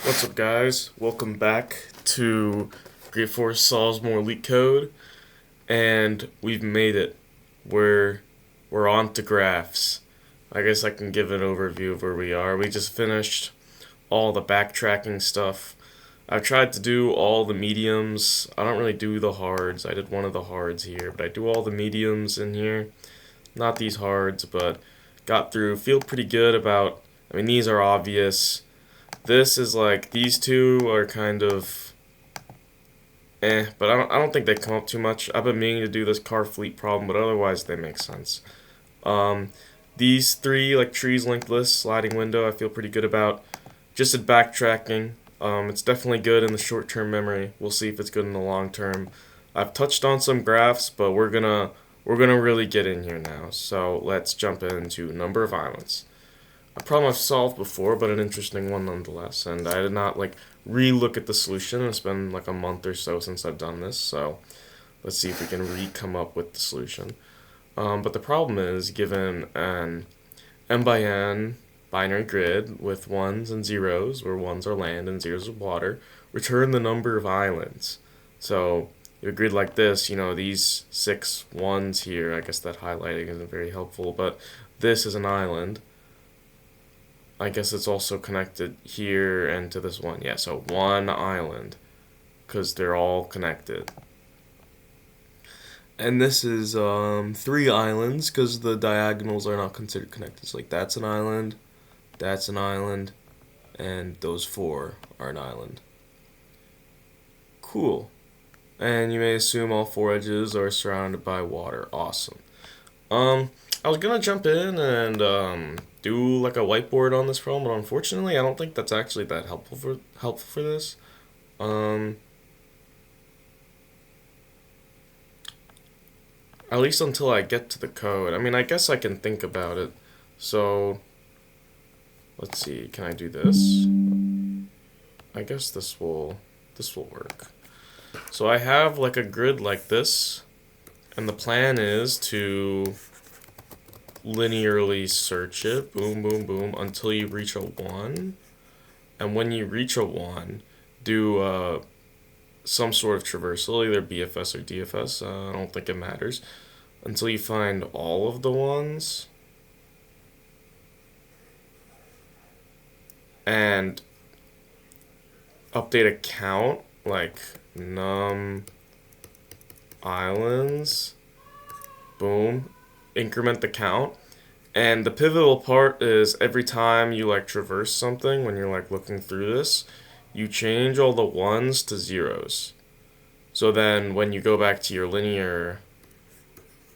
What's up, guys? Welcome back to Grade 4 Solves More LeetCode, and we've made it. We're on to graphs. I guess I can give an overview of where we are. We just finished all the backtracking stuff. I've tried to do all the mediums. I don't really do the hards. I did one of the hards here, but I do all the mediums in here. Not these hards, but got through. Feel pretty good about. I mean, these are obvious. This is like, these two are kind of but I don't think they come up too much. I've been meaning to do this car fleet problem, but otherwise they make sense. Um, these three, like trees linked list, sliding window, I feel pretty good about. Just at backtracking, it's definitely good in the short-term memory. We'll see if it's good in the long term. I've touched on some graphs, but we're gonna really get in here now. So let's jump into number of islands. A problem I've solved before, but an interesting one nonetheless. And I did not like re-look at the solution. It's been like a month or so since I've done this, so let's see if we can re-come up with the solution. But the problem is, given an m by n binary grid with ones and zeros, where ones are land and zeros are water, return the number of islands. So a grid like this, these 6 ones here, I guess that highlighting isn't very helpful, but this is an island. I guess it's also connected here and to this one. Yeah, so one island, because they're all connected. And this is 3 islands, because the diagonals are not considered connected. So like that's an island, and those 4 are an island. Cool. And you may assume all 4 edges are surrounded by water. Awesome. I was gonna jump in and do like a whiteboard on this problem, but unfortunately, I don't think that's actually that helpful for this. At least until I get to the code. I mean, I guess I can think about it. So let's see. Can I do this? I guess this will work. So I have like a grid like this, and the plan is to linearly search it, boom, boom, boom, until you reach a 1. And when you reach a 1, do some sort of traversal, either BFS or DFS, I don't think it matters, until you find all of the ones. And update a count, like num islands, boom, increment the count. And the pivotal part is every time you like traverse something, when you're like looking through this, you change all the ones to zeros. So then when you go back to your linear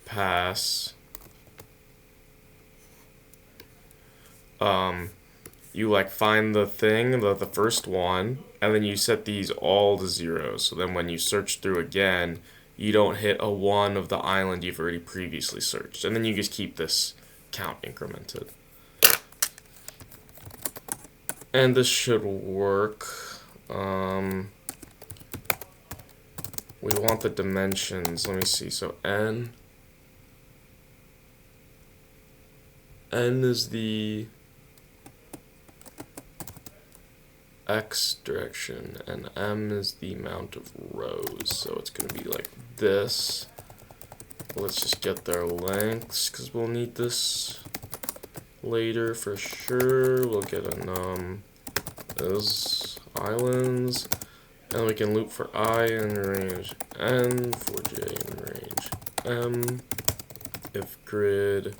pass, you like find the thing, the first one, and then you set these all to zeros. So then when you search through again, you don't hit a 1 of the island you've already previously searched. And then you just keep this count incremented. And this should work. We want the dimensions. Let me see. So n is the x direction, and m is the amount of rows. So it's going to be like this. Let's just get their lengths, because we'll need this later for sure. We'll get a num is islands, and we can loop for I in range n, for j in range m, if grid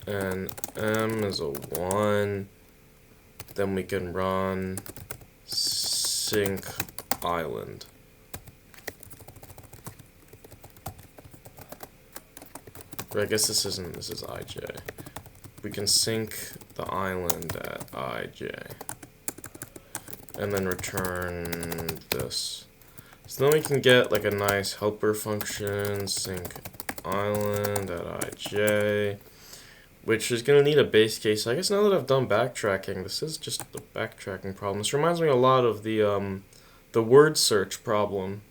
and m is a 1, then we can run sync island. But I guess this is ij. We can sync the island at ij. And then return this. So then we can get like a nice helper function, sync island at ij, which is going to need a base case. I guess now that I've done backtracking, this is just the backtracking problem. This reminds me a lot of the word search problem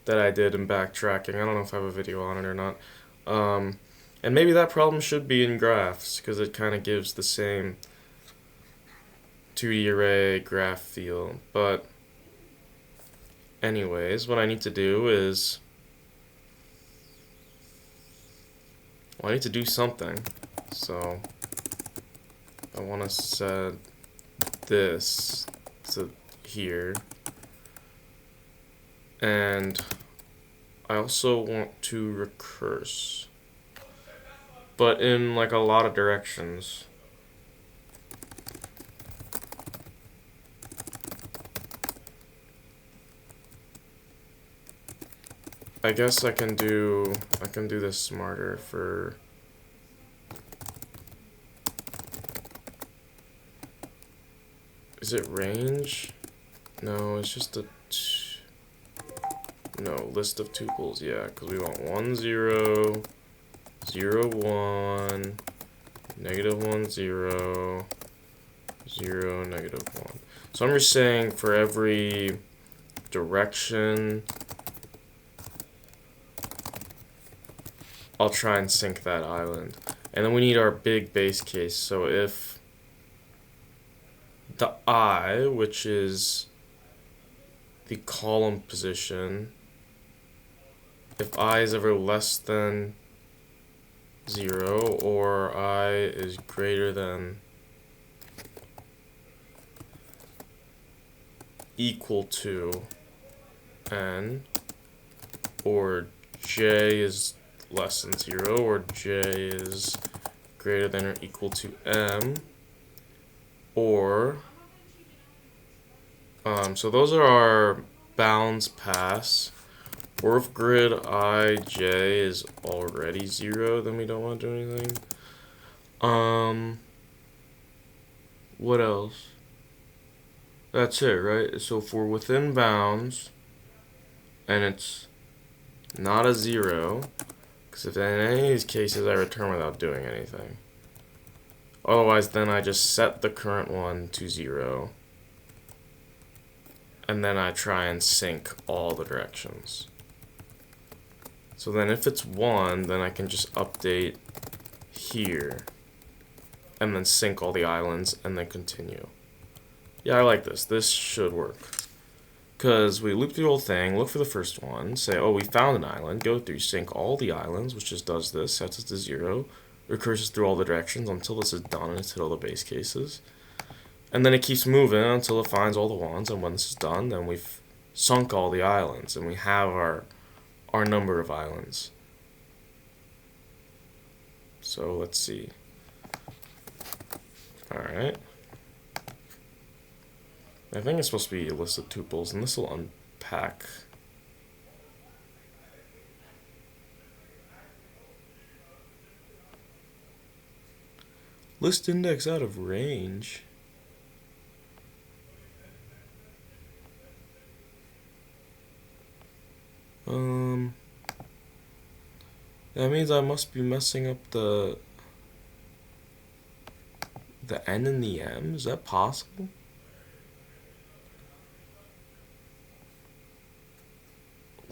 that I did in backtracking. I don't know if I have a video on it or not. And maybe that problem should be in graphs, because it kind of gives the same 2D array graph feel. But anyways, what I need to do is, well, I need to do something. So I want to set this to here, and I also want to recurse, but in like a lot of directions. I guess I can do this smarter for, is it range? No, it's just a list of tuples. Yeah, because we want 1 0 0 1 -1 0 0 -1. So I'm just saying for every direction, I'll try and sync that island. And then we need our big base case. So if the I, which is the column position, if I is ever less than 0 or I is greater than equal to n, or j is less than 0 or j is greater than or equal to m, or so those are our bounds pass. Or if grid ij is already 0, then we don't want to do anything. What else? That's it, right? So if we're within bounds and it's not a 0, because if in any of these cases I return without doing anything. Otherwise, then I just set the current one to 0. And then I try and sync all the directions. So then if it's 1, then I can just update here. And then sync all the islands and then continue. Yeah, I like this. This should work. Because we loop through the whole thing, look for the first one, say, oh, we found an island, go through, sync all the islands, which just does this, sets it to 0, recurses through all the directions until this is done and it's hit all the base cases. And then it keeps moving until it finds all the ones, and when this is done, then we've sunk all the islands, and we have our number of islands. So let's see. Alright. I think it's supposed to be a list of tuples, and this will unpack. List index out of range. That means I must be messing up the N and the M. Is that possible?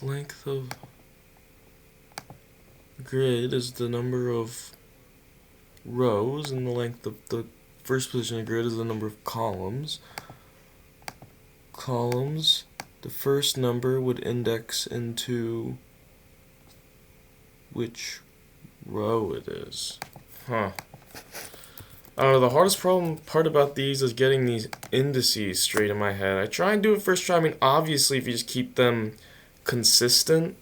Length of grid is the number of rows, and the length of the first position of grid is the number of columns. Columns, the first number would index into which row it is. Huh. I don't know, the hardest part about these is getting these indices straight in my head. I try and do it first try. I mean, obviously, if you just keep them consistent,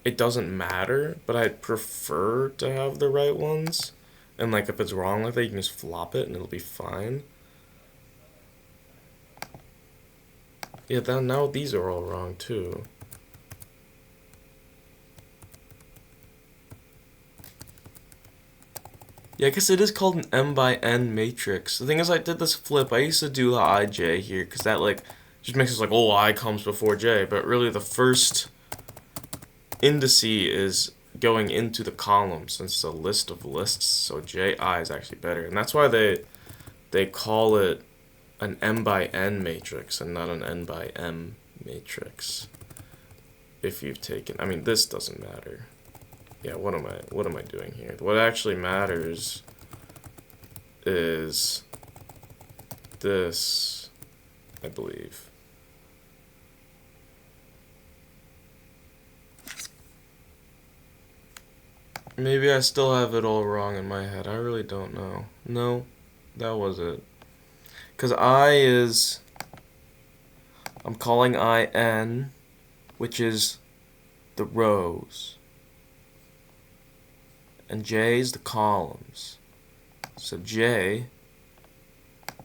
it doesn't matter, but I'd prefer to have the right ones. And like if it's wrong like that, you can just flop it and it'll be fine. Yeah, now these are all wrong too. Yeah, I guess it is called an M by N matrix. The thing is, I did this flip. I used to do the IJ here because that like just makes us like, oh, I comes before J, but really the first indice is going into the column since it's a list of lists, so JI is actually better, and that's why they call it an M by N matrix and not an N by M matrix. If you've taken, I mean, this doesn't matter. Yeah, what am I doing here? What actually matters is this, I believe. Maybe I still have it all wrong in my head. I really don't know. No, that was it. Because I is, I'm calling I n, which is the rows. And j is the columns. So j,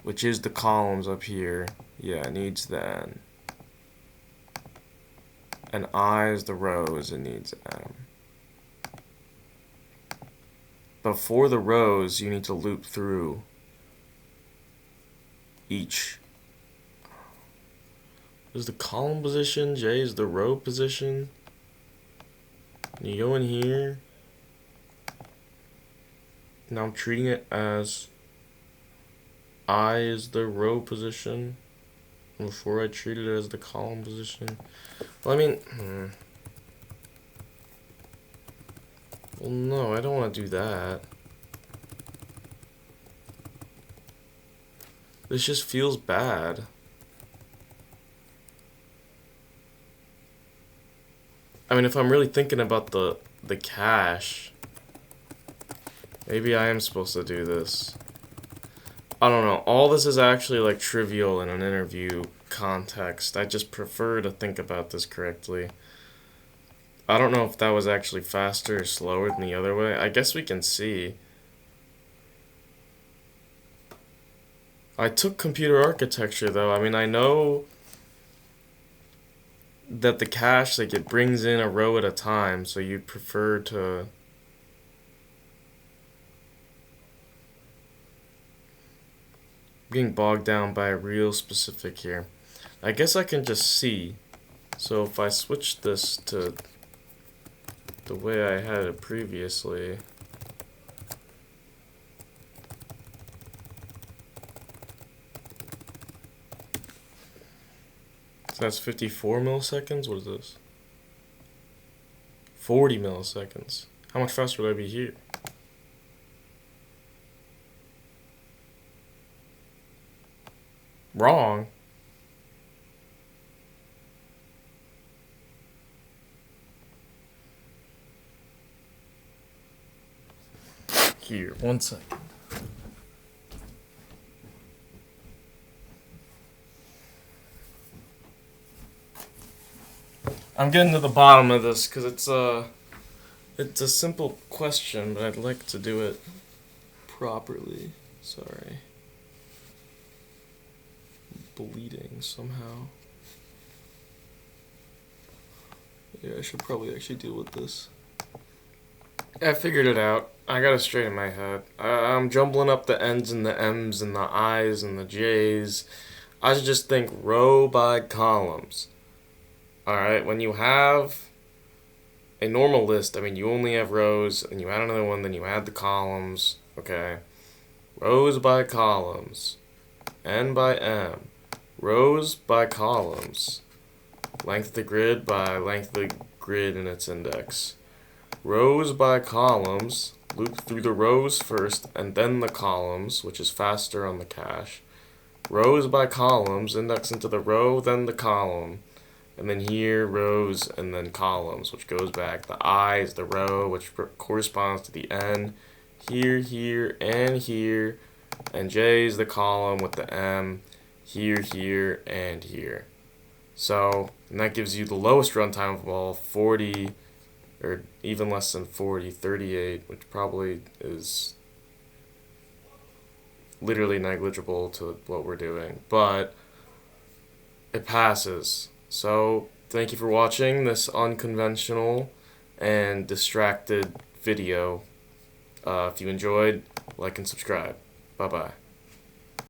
which is the columns up here, yeah, it needs the n. And I is the rows, it needs m. But for the rows, you need to loop through each. Is the column position, j is the row position. And you go in here. Now I'm treating it as I is the row position before I treat it as the column position. Well, I mean, well, no, I don't want to do that. This just feels bad. I mean, if I'm really thinking about the cache, maybe I am supposed to do this. I don't know. All this is actually like trivial in an interview context. I just prefer to think about this correctly. I don't know if that was actually faster or slower than the other way. I guess we can see. I took computer architecture though. I mean, I know that the cache, like, it brings in a row at a time, so you'd prefer to getting bogged down by a real specific here. I guess I can just see. So if I switch this to the way I had it previously, so that's 54 milliseconds. What is this? 40 milliseconds. How much faster would I be here? Wrong. Here, 1 second. I'm getting to the bottom of this because it's a simple question, but I'd like to do it properly. Sorry. Bleeding somehow. Yeah, I should probably actually deal with this. I figured it out. I got it straight in my head. I'm jumbling up the N's and the M's and the I's and the J's. I should just think row by columns. Alright, when you have a normal list, I mean, you only have rows, and you add another one, then you add the columns. Okay. Rows by columns. N by M. Rows by columns. Length of the grid by length of the grid in its index. Rows by columns. Loop through the rows first and then the columns, which is faster on the cache. Rows by columns. Index into the row, then the column. And then here, rows, and then columns, which goes back. The I is the row, which corresponds to the N. Here, here, and here. And J is the column with the M. Here, here, and here. So, and that gives you the lowest runtime of all, 40, or even less than 40, 38, which probably is literally negligible to what we're doing. But it passes. So, thank you for watching this unconventional and distracted video. If you enjoyed, like and subscribe. Bye-bye.